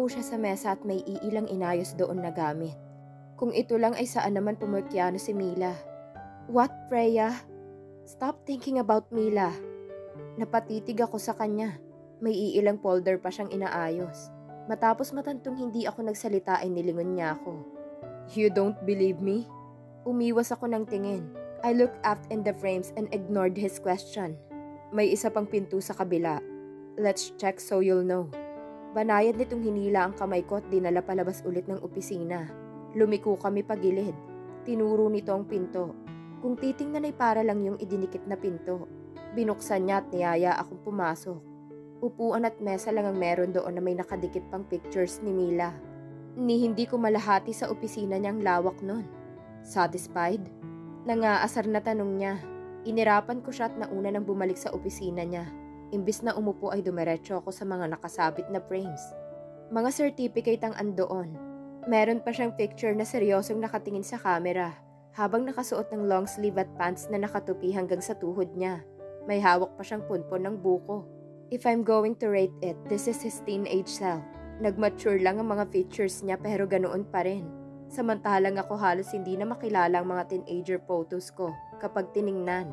Nakaupo siya sa mesa at may iilang inayos doon na gamit. Kung ito lang ay saan naman pumurkyano si Mila. What, Freya? Stop thinking about Mila. Napatitig ako sa kanya. May iilang folder pa siyang inaayos. Matapos matantong hindi ako nagsalita ay nilingon niya ako. You don't believe me? Umiwas ako ng tingin. I looked up in the frames and ignored his question. May isa pang pinto sa kabila. Let's check so you'll know. Banayad nitong hinila ang kamay ko at dinala palabas ulit ng opisina. Lumiko kami pagilid. Tinuro nito ang pinto. Kung titingnan ay para lang yung idinikit na pinto. Binuksan niya at niyaya akong pumasok. Upuan at mesa lang ang meron doon na may nakadikit pang pictures ni Mila. Hindi ko malahati sa opisina niyang lawak nun. Satisfied? Nangaasar na tanong niya. Inirapan ko siya at nauna nang bumalik sa opisina niya. Imbis na umupo ay dumiretso ako sa mga nakasabit na frames. Mga certificate ang andoon. Meron pa siyang picture na seryosong nakatingin sa camera habang nakasuot ng long sleeve at pants na nakatupi hanggang sa tuhod niya. May hawak pa siyang punpon ng buko. If I'm going to rate it, this is his teenage self. Nagmature lang ang mga features niya pero ganoon pa rin. Samantalang ako halos hindi na makilala ang mga teenager photos ko kapag tiningnan.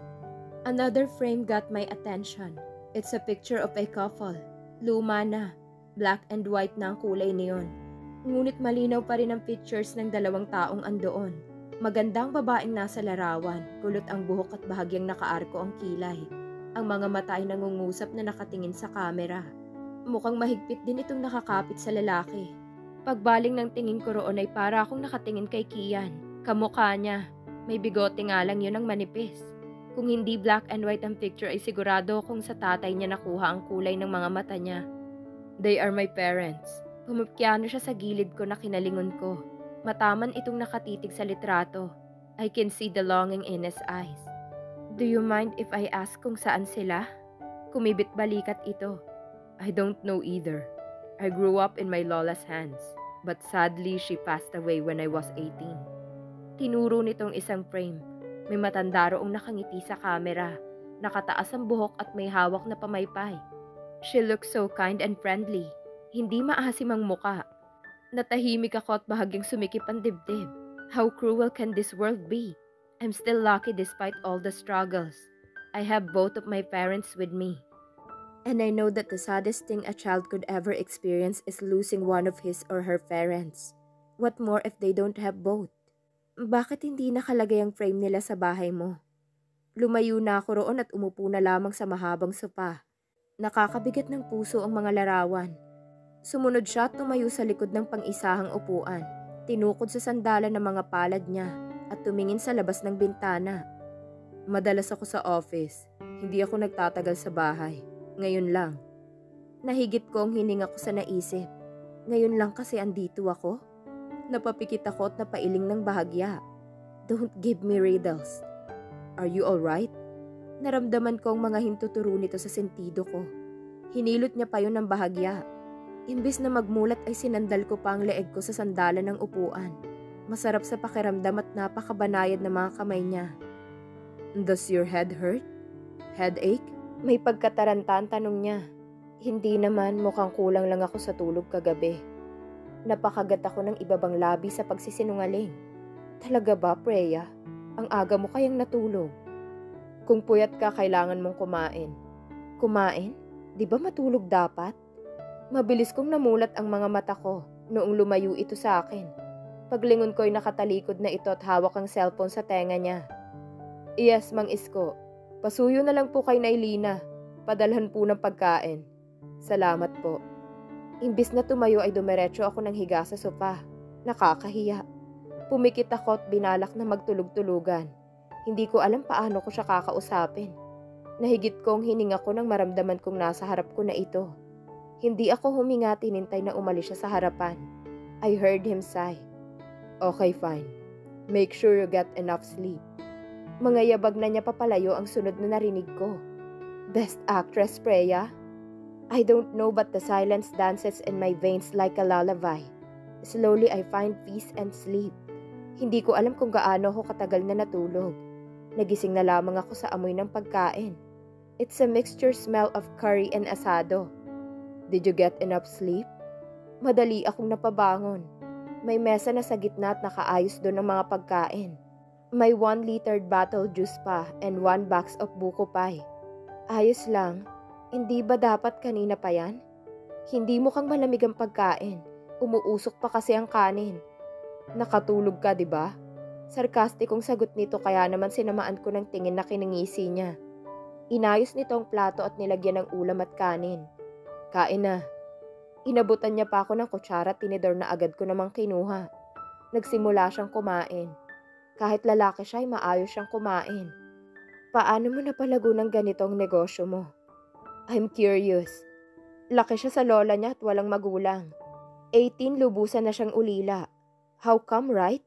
Another frame got my attention. It's a picture of a couple. Luma na. Black and white na ang kulay niyon. Ngunit malinaw pa rin ang pictures ng dalawang taong andoon. Magandang babaeng nasa larawan, kulot ang buhok at bahagyang nakaarko ang kilay. Ang mga mata ay nangungusap na nakatingin sa kamera. Mukhang mahigpit din itong nakakapit sa lalaki. Pagbaling ng tingin ko roon ay para akong nakatingin kay Kian. Kamukha niya. May bigote nga lang yun ang manipis. Kung hindi black and white ang picture ay sigurado kung sa tatay niya nakuha ang kulay ng mga mata niya. They are my parents. Pumipkyano siya sa gilid ko na kinalingon ko. Mataman itong nakatitig sa litrato. I can see the longing in his eyes. Do you mind if I ask kung saan sila? Kumibit balikat ito. I don't know either. I grew up in my lola's hands, but sadly she passed away when I was 18. Tinuro nitong isang frame. May matanda roong nakangiti sa kamera. Nakataas ang buhok at may hawak na pamaypay. She looks so kind and friendly. Hindi maasim ang muka. Natahimik ako at bahagyang sumikip ang dibdib. How cruel can this world be? I'm still lucky despite all the struggles. I have both of my parents with me. And I know that the saddest thing a child could ever experience is losing one of his or her parents. What more if they don't have both? Bakit hindi nakalagay ang frame nila sa bahay mo? Lumayo na ako roon at umupo na lamang sa mahabang sopa. Nakakabigat ng puso ang mga larawan. Sumunod siya at tumayo sa likod ng pang-isahang upuan. Tinukod sa sandalan ng mga palad niya at tumingin sa labas ng bintana. Madalas ako sa office. Hindi ako nagtatagal sa bahay. Ngayon lang. Nahigit ko ang hininga ko sa naisip. Ngayon lang kasi andito ako. Napapikit ako at napailing ng bahagya. Don't give me riddles. Are you alright? Naramdaman ko ang mga hintuturo nito sa sentido ko. Hinilot niya pa yun ng bahagya. Imbis na magmulat ay sinandal ko pa ang leeg ko sa sandalan ng upuan. Masarap sa pakiramdam at napakabanayad na mga kamay niya. Does your head hurt? Headache? May pagkatarantan tanong niya. Hindi naman, mukhang kulang lang ako sa tulog kagabi. Napakagat ako ng ibabang labi sa pagsisinungaling. Talaga ba, Freya? Ang aga mo kayang natulog. Kung puyat ka, kailangan mong kumain. Kumain? Di ba matulog dapat? Mabilis kong namulat ang mga mata ko noong lumayo ito sa akin. Paglingon ko'y nakatalikod na ito at hawak ang cellphone sa tenga niya. Yes, Mang Isko. Pasuyo na lang po kay Nailina. Padalhan po ng pagkain. Salamat po. Imbis na tumayo ay dumiretso ako ng higa sa sopa. Nakakahiya. Pumikit ako at binalak na magtulog-tulugan. Hindi ko alam paano ko siya kakausapin. Nahigit kong hininga ko nang maramdaman kong nasa harap ko na ito. Hindi ako huminga, tinintay na umalis siya sa harapan. I heard him sigh. Okay, fine. Make sure you get enough sleep. Mga yabag na niya papalayo ang sunod na narinig ko. Best actress, Freya? I don't know but the silence dances in my veins like a lullaby. Slowly I find peace and sleep. Hindi ko alam kung gaano ako katagal na natulog. Nagising na lamang ako sa amoy ng pagkain. It's a mixture smell of curry and asado. Did you get enough sleep? Madali akong napabangon. May mesa na sa gitna at nakaayos doon ng mga pagkain. May 1-litered bottle juice pa and 1 box of buko pie. Ayos lang. Hindi ba dapat kanina pa yan? Hindi mukhang malamig ang pagkain. Umuusok pa kasi ang kanin. Nakatulog ka, di ba? Sarkastikong sagot nito kaya naman sinamaan ko ng tingin na kinangisi niya. Inayos nito ang plato at nilagyan ng ulam at kanin. Kain na. Inabutan niya pa ako ng kutsara at tinidor na agad ko namang kinuha. Nagsimula siyang kumain. Kahit lalaki siya ay maayos siyang kumain. Paano mo napalago ng ganitong negosyo mo? I'm curious. Laki siya sa lola niya at walang magulang. 18 lubusan na siyang ulila. How come, right?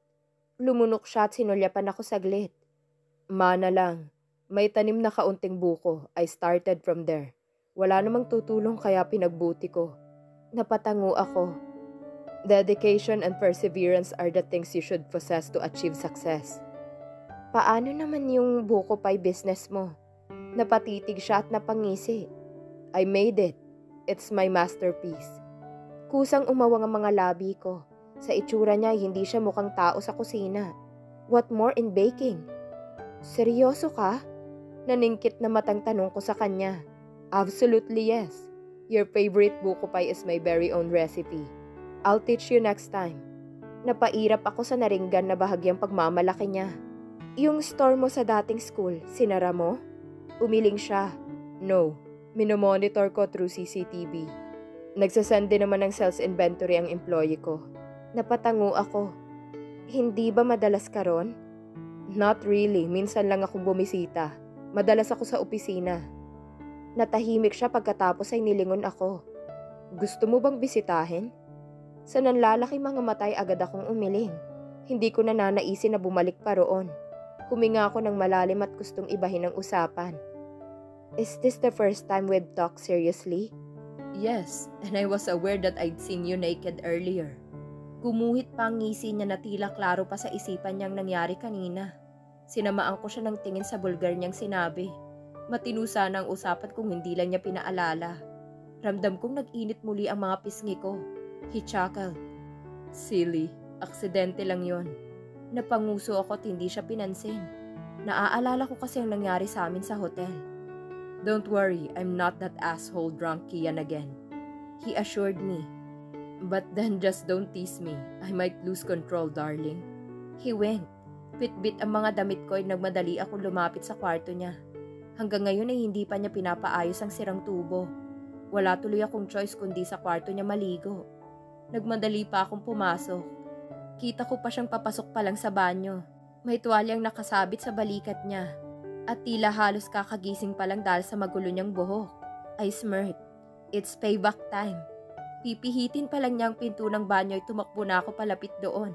Lumunok siya at sinulyapan ako saglit. Mana lang. May tanim na kaunting buko. I started from there. Wala namang tutulong kaya pinagbuti ko. Napatango ako. Dedication and perseverance are the things you should possess to achieve success. Paano naman yung buko pie business mo? Napatitig siya at napangisi. I made it. It's my masterpiece. Kusang umawang ang mga labi ko. Sa itsura niya hindi siya mukhang tao sa kusina. What more in baking? Seryoso ka? Naningkit na matang tanong ko sa kanya. Absolutely yes. Your favorite buko pie is my very own recipe. I'll teach you next time. Napairap ako sa naringgan na bahagyang pagmamalaki niya. Yung store mo sa dating school, sinara mo? Umiling siya. No, minomonitor ko through CCTV. Nagsasend din naman ng sales inventory ang employee ko. Napatango ako. Hindi ba madalas ka ron? Not really, minsan lang akong bumisita. Madalas ako sa opisina. Natahimik siya pagkatapos ay nilingon ako. Gusto mo bang bisitahin? Sa nanlalaki mga matay agad akong umiling. Hindi ko nananaisin na bumalik pa roon. Huminga ako ng malalim at gustong ibahin ang usapan. Is this the first time we've talked seriously? Yes, and I was aware that I'd seen you naked earlier. Gumuhit pa ang ngisi niya na tila klaro pa sa isipan niyang nangyari kanina. Sinamaan ko siya ng tingin sa bulgar niyang sinabi. Matino sana ang usapan kung hindi lang niya pinaalala. Ramdam kong nag-init muli ang mga pisngi ko. He chuckled. Silly, aksidente lang yon. Napanguso ako at hindi siya pinansin. Naaalala ko kasi ang nangyari sa amin sa hotel. Don't worry, I'm not that asshole drunk Kian again. He assured me. But then just don't tease me. I might lose control, darling. He winked. Bit-bit ang mga damit ko ay nagmadali akong lumapit sa kwarto niya. Hanggang ngayon ay hindi pa niya pinapaayos ang sirang tubo. Wala tuloy akong choice kundi sa kwarto niya maligo. Nagmadali pa akong pumasok. Kita ko pa siyang papasok pa lang sa banyo. May tuwalyang nakasabit sa balikat niya. At tila halos kakagising pa lang dahil sa magulo niyang buhok. I smirked. It's payback time. Pipihitin pa lang niya ang pinto ng banyo ay tumakbo na ako palapit doon.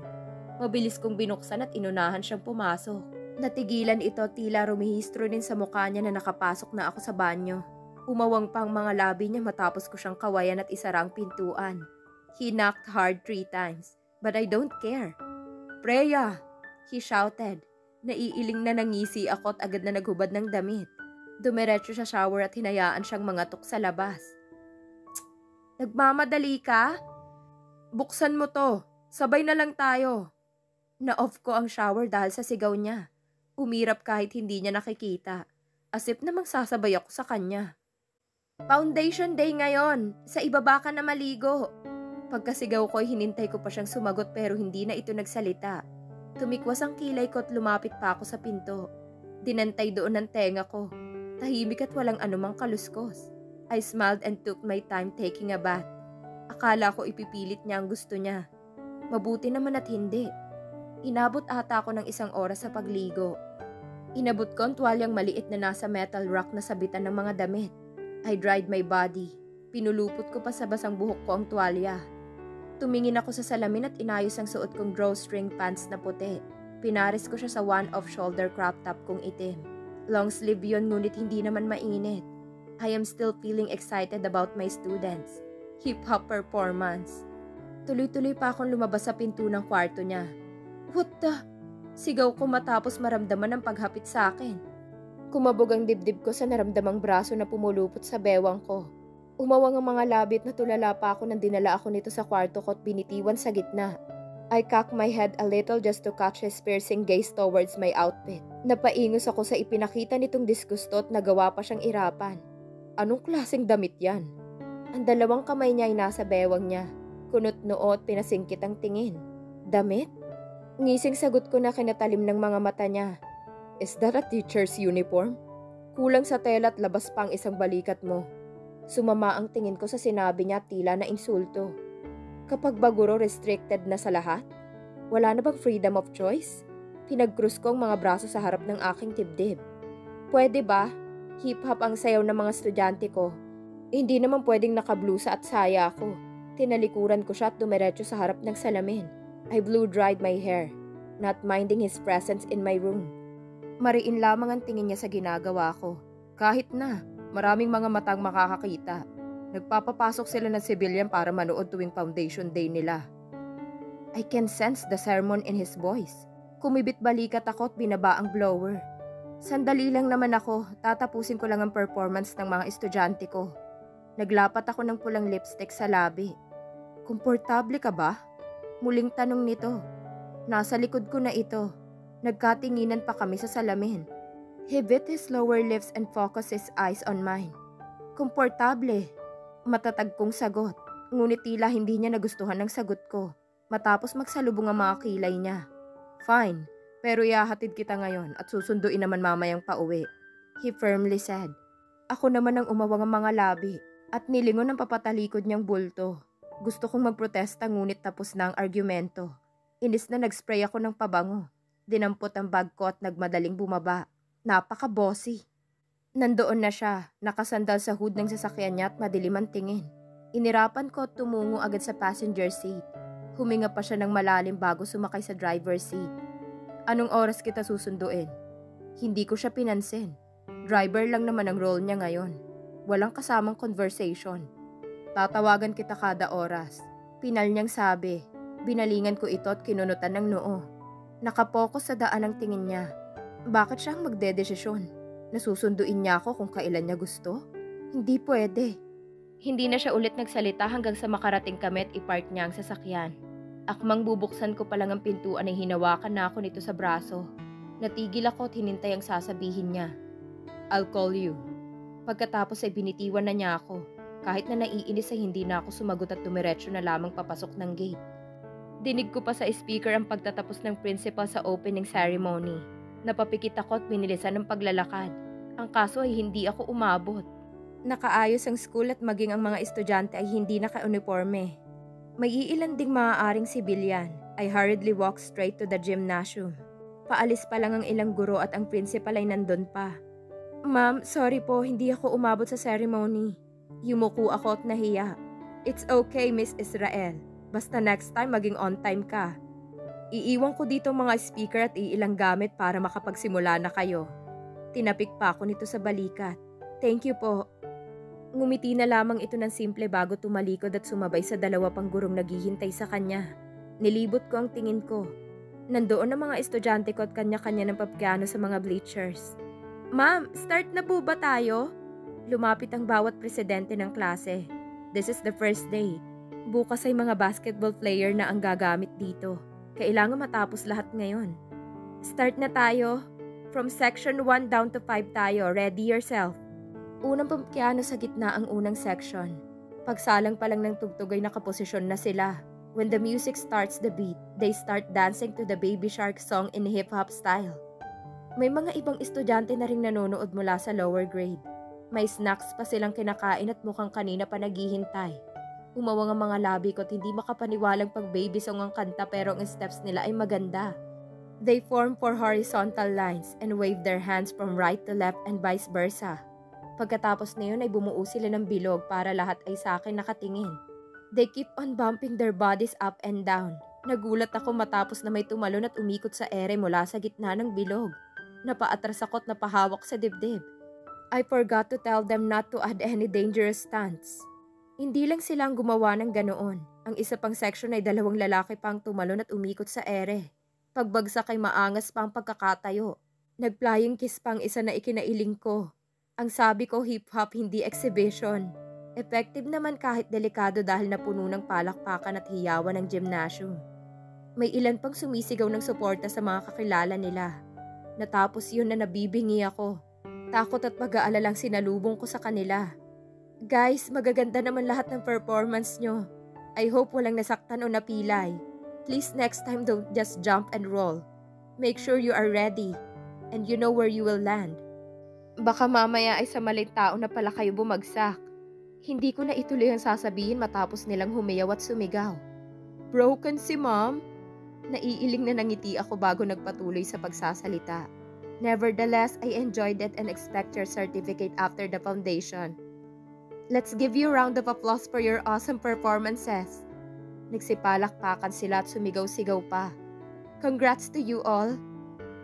Mabilis kong binuksan at inunahan siyang pumasok. Natigilan ito tila rumihistro din sa mukha niya na nakapasok na ako sa banyo. Umawang pa ang mga labi niya matapos ko siyang kawayan at isara ang pintuan. He knocked hard 3 times, but I don't care. Freya! He shouted. Naiiling na nangisi ako at agad na naghubad ng damit. Dumiretso sa shower at hinayaan siyang mangatok sa labas. Nagmamadali ka? Buksan mo to. Sabay na lang tayo. Na-off ko ang shower dahil sa sigaw niya. Umirap kahit hindi niya nakikita. Asip namang sasabay ako sa kanya. Foundation day ngayon. Sa ibaba ka na maligo. Pagkasigaw ko ay hinintay ko pa siyang sumagot pero hindi na ito nagsalita. Tumikwas ang kilay ko at lumapit pa ako sa pinto. Dinantay doon ang tenga ko. Tahimik at walang anumang kaluskos. I smiled and took my time taking a bath. Akala ko ipipilit niya ang gusto niya. Mabuti naman at hindi. Inabot ata ako ng 1 oras sa pagligo. Inabot ko ang tuwalyang maliit na nasa metal rack na sabitan ng mga damit. I dried my body. Pinulupot ko pa sa basang buhok ko ang tuwalya. Tumingin ako sa salamin at inayos ang suot kong drawstring pants na puti. Pinaris ko siya sa one off-shoulder crop top kong itim. Long sleeve yun ngunit hindi naman mainit. I am still feeling excited about my students. Hip-hop performance. Tuloy-tuloy pa akong lumabas sa pinto ng kwarto niya. What the? Sigaw ko matapos maramdaman ang paghapit sa akin. Kumabog ang dibdib ko sa naramdamang braso na pumulupot sa bewang ko. Umawang ang mga labit na tulala pa ako nang dinala ako nito sa kwarto ko at binitiwan sa gitna. I cocked my head a little just to catch his piercing gaze towards my outfit. Napaingos ako sa ipinakita nitong disgusto at nagawa pa siyang irapan. Anong klaseng damit yan? Ang dalawang kamay niya ay nasa bewang niya. Kunot noo at pinasingkit ang tingin. Damit? Ngising sagot ko na kinatalim ng mga mata niya. Is that a teacher's uniform? Kulang sa tela at labas pa ang isang balikat mo. Sumama ang tingin ko sa sinabi niya at tila na insulto. Kapag baguro restricted na sa lahat? Wala na bang freedom of choice? Pinagkrus ko ang mga braso sa harap ng aking dibdib. Pwede ba? Hip-hop ang sayaw ng mga estudyante ko. Hindi naman pwedeng nakablusa at saya ako. Tinalikuran ko siya at dumiretso sa harap ng salamin. I blow-dried my hair, not minding his presence in my room. Mariin lamang ang tingin niya sa ginagawa ko. Kahit na, maraming mga matang makakakita. Nagpapapasok sila ng civilian para manood tuwing foundation day nila. I can sense the sermon in his voice. Kumibit balikat ako at binaba ang blower. Sandali lang naman ako, tatapusin ko lang ang performance ng mga estudyante ko. Naglapat ako ng pulang lipstick sa labi. Komportable ka ba? Muling tanong nito. Nasa likod ko na ito. Nagkatinginan pa kami sa salamin. He bit his lower lips and focused his eyes on mine. Komportable. Matatag kong sagot. Ngunit tila hindi niya nagustuhan ang sagot ko. Matapos magsalubong ang mga kilay niya. Fine, pero ihahatid kita ngayon at susunduin naman mamayang pauwi. He firmly said. Ako naman ang umawang ang mga labi at nilingon ang papatalikod niyang bulto. Gusto kong magprotesta ngunit tapos na ang argumento. Inis na nagspray ako ng pabango. Dinampot ang bag ko at nagmadaling bumaba. Napaka-bossy. Nandoon na siya, nakasandal sa hood ng sasakyan niya at madilim ang tingin. Inirapan ko at tumungo agad sa passenger seat. Huminga pa siya ng malalim bago sumakay sa driver's seat. Anong oras kita susunduin? Hindi ko siya pinansin. Driver lang naman ang role niya ngayon. Walang kasamang conversation. Tatawagan kita kada oras. Pinal niyang sabi. Binalingan ko ito at kinunutan ng noo. Nakapokus sa daan ang tingin niya. Bakit siya ang magdedesisyon? Nasusunduin niya ako kung kailan niya gusto? Hindi pwede. Hindi na siya ulit nagsalita hanggang sa makarating kami at ipark niya ang sasakyan. Akmang bubuksan ko pa lang ang pintuan ay hinawakan na ako nito sa braso. Natigil ako at hinintay ang sasabihin niya. I'll call you. Pagkatapos ay binitiwan na niya ako. Kahit na naiinis ay hindi na ako sumagot at dumiretso na lamang papasok ng gate. Dinig ko pa sa speaker ang pagtatapos ng principal sa opening ceremony. Napapikit ako at binilisan ng paglalakad. Ang kaso ay hindi ako umabot. Nakaayos ang school at maging ang mga estudyante ay hindi naka-uniforme. May iilan ding maaaring sibilyan. I hurriedly walked straight to the gymnasium. Paalis pa lang ang ilang guro at ang principal ay nandun pa. Ma'am, sorry po, hindi ako umabot sa ceremony. Yumuko ako at nahiya. It's okay, Miss Israel. Basta next time maging on time ka. Iiwan ko dito mga speaker at iilang gamit para makapagsimula na kayo. Tinapik pa ako nito sa balikat. Thank you po. Ngumiti na lamang ito ng simple bago tumalikod at sumabay sa dalawa pang gurong naghihintay sa kanya. Nilibot ko ang tingin ko. Nandoon ang mga estudyante ko at kanya-kanya ng papiano sa mga bleachers. Ma'am, start na po ba tayo? Lumapit ang bawat presidente ng klase. This is the first day. Bukas ay mga basketball player na ang gagamit dito. Kailangan matapos lahat ngayon. Start na tayo. From section 1 down to 5 tayo. Ready yourself. Unang papiano sa gitna ang unang section. Pagsalang pa lang ng tugtog ay nakaposisyon na sila. When the music starts the beat, they start dancing to the Baby Shark song in hip-hop style. May mga ibang estudyante na ring nanonood mula sa lower grade. May snacks pa silang kinakain at mukhang kanina pa naghihintay. Umawang ang mga labi ko at hindi makapaniwalang pag baby song ang kanta pero ang steps nila ay maganda. They form 4 horizontal lines and wave their hands from right to left and vice versa. Pagkatapos na yun ay bumuo sila ng bilog para lahat ay sa akin nakatingin. They keep on bumping their bodies up and down. Nagulat ako matapos na may tumalon at umikot sa ere mula sa gitna ng bilog. Napaatras ako at napahawak sa dibdib. I forgot to tell them not to add any dangerous stunts. Hindi lang silang gumawa ng ganoon. Ang isa pang section ay 2 lalaki pang tumalon at umikot sa ere. Pagbagsak ay maangas pa ang pagkakatayo. Nag-flying kiss pang isa na ikinailing ko. Ang sabi ko hip-hop hindi exhibition. Effective naman kahit delikado dahil napuno ng palakpakan at hiyawan ng gymnasium. May ilan pang sumisigaw ng suporta sa mga kakilala nila. Natapos yun na nabibingi ako. Takot at pag-aalalang sinalubong ko sa kanila. Guys, magaganda naman lahat ng performance nyo. I hope walang nasaktan o napilay. Please next time don't just jump and roll. Make sure you are ready and you know where you will land. Baka mamaya ay sa maling tao na pala kayo bumagsak. Hindi ko na ituloy ang sasabihin matapos nilang humiyaw at sumigaw. Broken si ma'am? Naiiling na nangiti ako bago nagpatuloy sa pagsasalita. Nevertheless, I enjoyed it and expect your certificate after the foundation. Let's give you a round of applause for your awesome performances. Nagsipalakpakan sila at sumigaw-sigaw pa. Congrats to you all.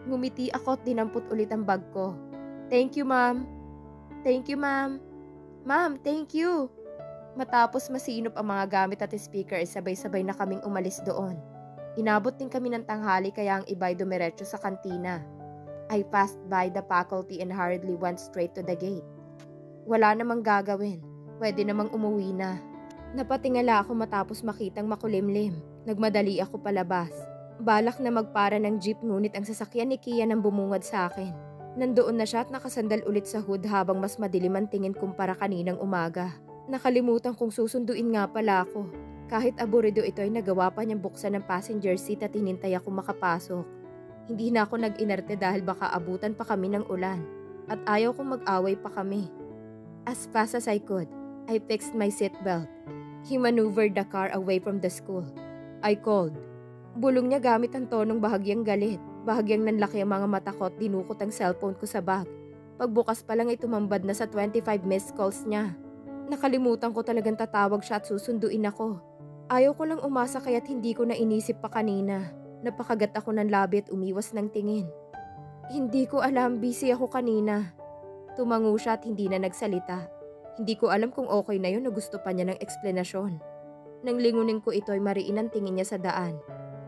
Ngumiti ako at dinampot ulit ang bag ko. Thank you, ma'am. Thank you, ma'am. Ma'am, thank you. Matapos masinop ang mga gamit at speaker, sabay-sabay na kaming umalis doon. Inabot din kami ng tanghali kaya ang iba'y dumiretso sa kantina. I passed by the faculty and hurriedly went straight to the gate. Wala namang gagawin. Pwede namang umuwi na. Napatingala ako matapos makitang makulimlim. Nagmadali ako palabas. Balak na magpara ng jeep ngunit ang sasakyan ni Kian ang bumungad sa akin. Nandoon na siya at nakasandal ulit sa hood habang mas madilim ang tingin kumpara kaninang umaga. Nakalimutan kong susunduin nga pala ako. Kahit aburido ito ay nagawa pa niyang buksan ng passenger seat at hinintay ako makapasok. Hindi na ako nag-inerte dahil baka abutan pa kami ng ulan. At ayaw kong mag-away pa kami. As fast as I could, I fixed my seatbelt. He maneuvered the car away from the school. I called. Bulong niya gamit ang tonong bahagyang galit. Bahagyang nanlaki ang mga mata ko at dinukot ang cellphone ko sa bag. Pagbukas pa lang ay tumambad na sa 25 missed calls niya. Nakalimutan ko talagang tatawag siya at susunduin ako. Ayaw ko lang umasa kaya't hindi ko na inisip pa kanina. Napakagat ako ng labi at umiwas ng tingin. Hindi ko alam, busy ako kanina. Tumango siya at hindi na nagsalita. Hindi ko alam kung okay na yun o gusto pa niya ng eksplanasyon. Nang lingunin ko ito ay mariin ang tingin niya sa daan.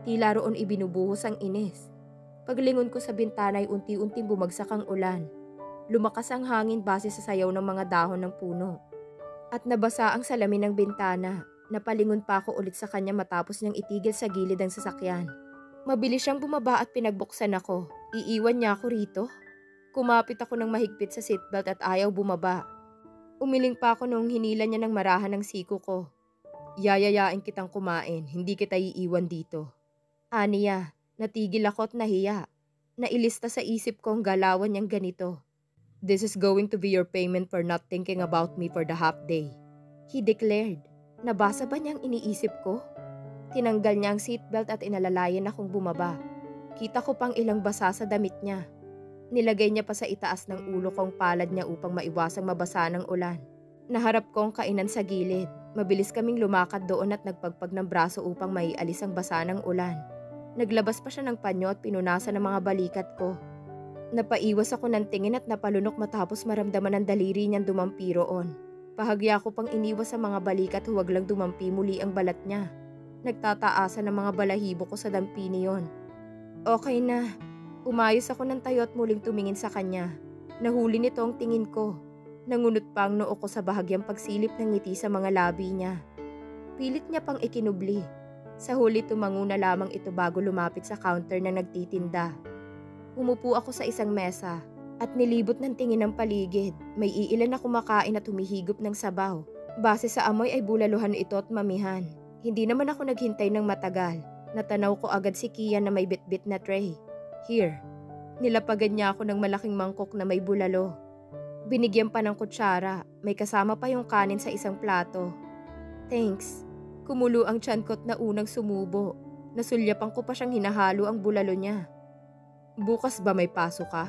Tila roon ibinubuhos ang inis. Paglingon ko sa bintana ay unti-unting bumagsak ang ulan. Lumakas ang hangin base sa sayaw ng mga dahon ng puno. At nabasa ang salamin ng bintana. Napalingon pa ako ulit sa kanya matapos niyang itigil sa gilid ang sasakyan. Mabilis siyang bumaba at pinagbuksan ako. Iiwan niya ako rito? Kumapit ako ng mahigpit sa seatbelt at ayaw bumaba. Umiling pa ako noong hinila niya ng marahan ng siko ko. Yayayain kitang kumain, hindi kita iiwan dito. Aniya, natigil ako at nahiya. Nailista sa isip ko ang galawan niyang ganito. This is going to be your payment for not thinking about me for the half day. He declared. Nabasa ba niyang iniisip ko? Tinanggal niya ang seatbelt at inalalayan akong bumaba. Kita ko pang ilang basa sa damit niya. Nilagay niya pa sa itaas ng ulo ko ang palad niya upang maiwasang mabasa ng ulan. Naharap ko ang kainan sa gilid. Mabilis kaming lumakad doon at nagpagpag ng braso upang maialis ang basa ng ulan. Naglabas pa siya ng panyo at pinunasan ng mga balikat ko. Napaiwas ako ng tingin at napalunok matapos maramdaman ang daliri niyang dumampi roon. Bahagya ko pang iniwas sa mga balikat huwag lang dumampi muli ang balat niya. Nagtataasan ang mga balahibo ko sa dampi niyon. Okay na. Umayos ako ng tayo at muling tumingin sa kanya. Nahuli nito ang tingin ko. Nangunot pa ang noo ko sa bahagyang pagsilip ng ngiti sa mga labi niya. Pilit niya pang ikinubli. Sa huli tumango na lamang ito bago lumapit sa counter na nagtitinda. Umupo ako sa isang mesa. At nilibot ng tingin ng paligid. May iilan na kumakain at humihigop ng sabaw. Base sa amoy ay bulaluhan ito at mamihan. Hindi naman ako naghintay ng matagal. Natanaw ko agad si Kian na may bitbit na tray. Here. Nilapagan niya ako ng malaking mangkok na may bulalo. Binigyan pa ng kutsara. May kasama pa yung kanin sa isang plato. Thanks. Kumulo ang tiyan ko't na unang sumubo. Nasulyapan ko pa siyang hinahalo ang bulalo niya. Bukas ba may pasok ka?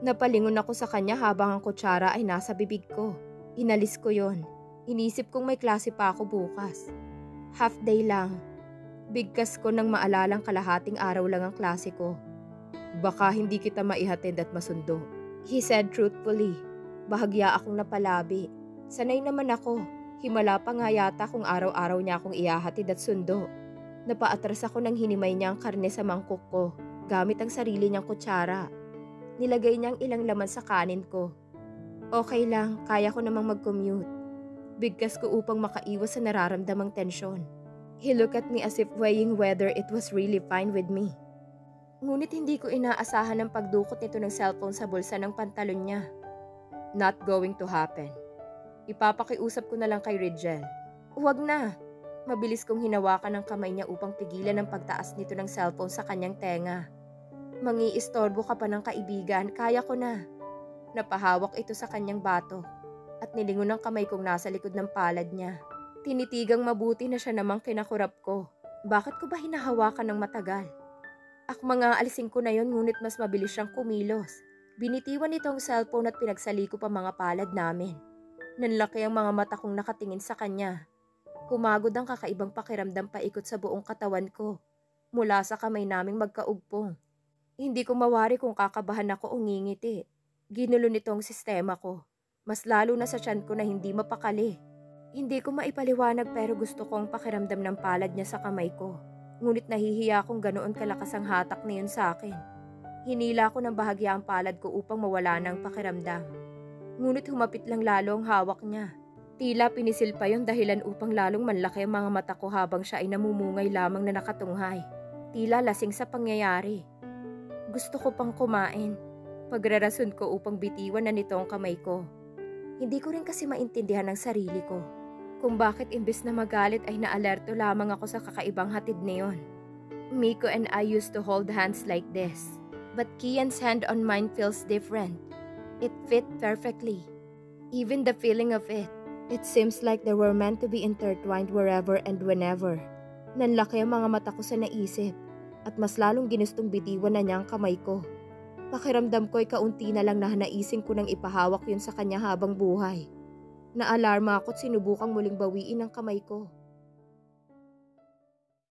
Napalingon ako sa kanya habang ang kutsara ay nasa bibig ko. Inalis ko yon. Inisip kong may klase pa ako bukas. Half day lang. Bigkas ko nang maalalang kalahating araw lang ang klase ko. Baka hindi kita maihatid at masundo. He said truthfully. Bahagya akong napalabi. Sanay naman ako. Himala pa nga yata kung araw-araw niya akong ihahatid at sundo. Napaatras ako nang hinimay niya ang karne sa mangkok ko gamit ang sarili niyang kutsara. Nilagay niyang ilang laman sa kanin ko. Okay lang, kaya ko namang mag-commute. Bigkas ko upang makaiwas sa nararamdamang tensyon. He looked at me as if weighing whether it was really fine with me. Ngunit hindi ko inaasahan ang pagdukot nito ng cellphone sa bulsa ng pantalon niya. Not going to happen. Ipapakiusap ko na lang kay Rigel. Huwag na. Mabilis kong hinawakan ang kamay niya upang pigilan ang pagtaas nito ng cellphone sa kanyang tenga. Mangiistorbo ka pa ng kaibigan, kaya ko na. Napahawak ito sa kanyang batok at nilingon ang kamay kong nasa likod ng palad niya. Tinitigang mabuti na siya namang kinakurap ko. Bakit ko ba hinahawakan ng matagal? Akma nga alisin ko na yon, ngunit mas mabilis siyang kumilos. Binitiwan nito ang cellphone at pinagsaliko pa mga palad namin. Nanlaki ang mga mata kong nakatingin sa kanya. Humagod ang kakaibang pakiramdam paikot sa buong katawan ko, mula sa kamay naming magkaugpong. Hindi ko mawari kung kakabahan ako o ngingiti. Ginulo nito ang sistema ko. Mas lalo na sa tiyan ko na hindi mapakali. Hindi ko maipaliwanag pero gusto kong pakiramdam ng palad niya sa kamay ko. Ngunit nahihiya akong ganoon kalakas ang hatak niyon sa akin. Hinila ko ng bahagya ang palad ko upang mawala ng pakiramdam. Ngunit humapit lang lalo ang hawak niya. Tila pinisil pa yon dahilan upang lalong manlaki ang mga mata ko habang siya ay namumungay lamang na nakatunghay. Tila lasing sa pangyayari. Gusto ko pang kumain. Pagrarason ko upang bitiwan na nito ang kamay ko. Hindi ko rin kasi maintindihan ang sarili ko. Kung bakit imbes na magalit ay naalerto lamang ako sa kakaibang hatid niyon. Miko and I used to hold hands like this. But Kian's hand on mine feels different. It fit perfectly. Even the feeling of it. It seems like they were meant to be intertwined wherever and whenever. Nanlaki ang mga mata ko sa naisip at mas lalong ginustong bitiwan na niya ang kamay ko. Pakiramdam ko'y kaunti na lang na naisin ko nang ipahawak yun sa kanya habang buhay. Naalarma ako't sinubukang muling bawiin ang kamay ko.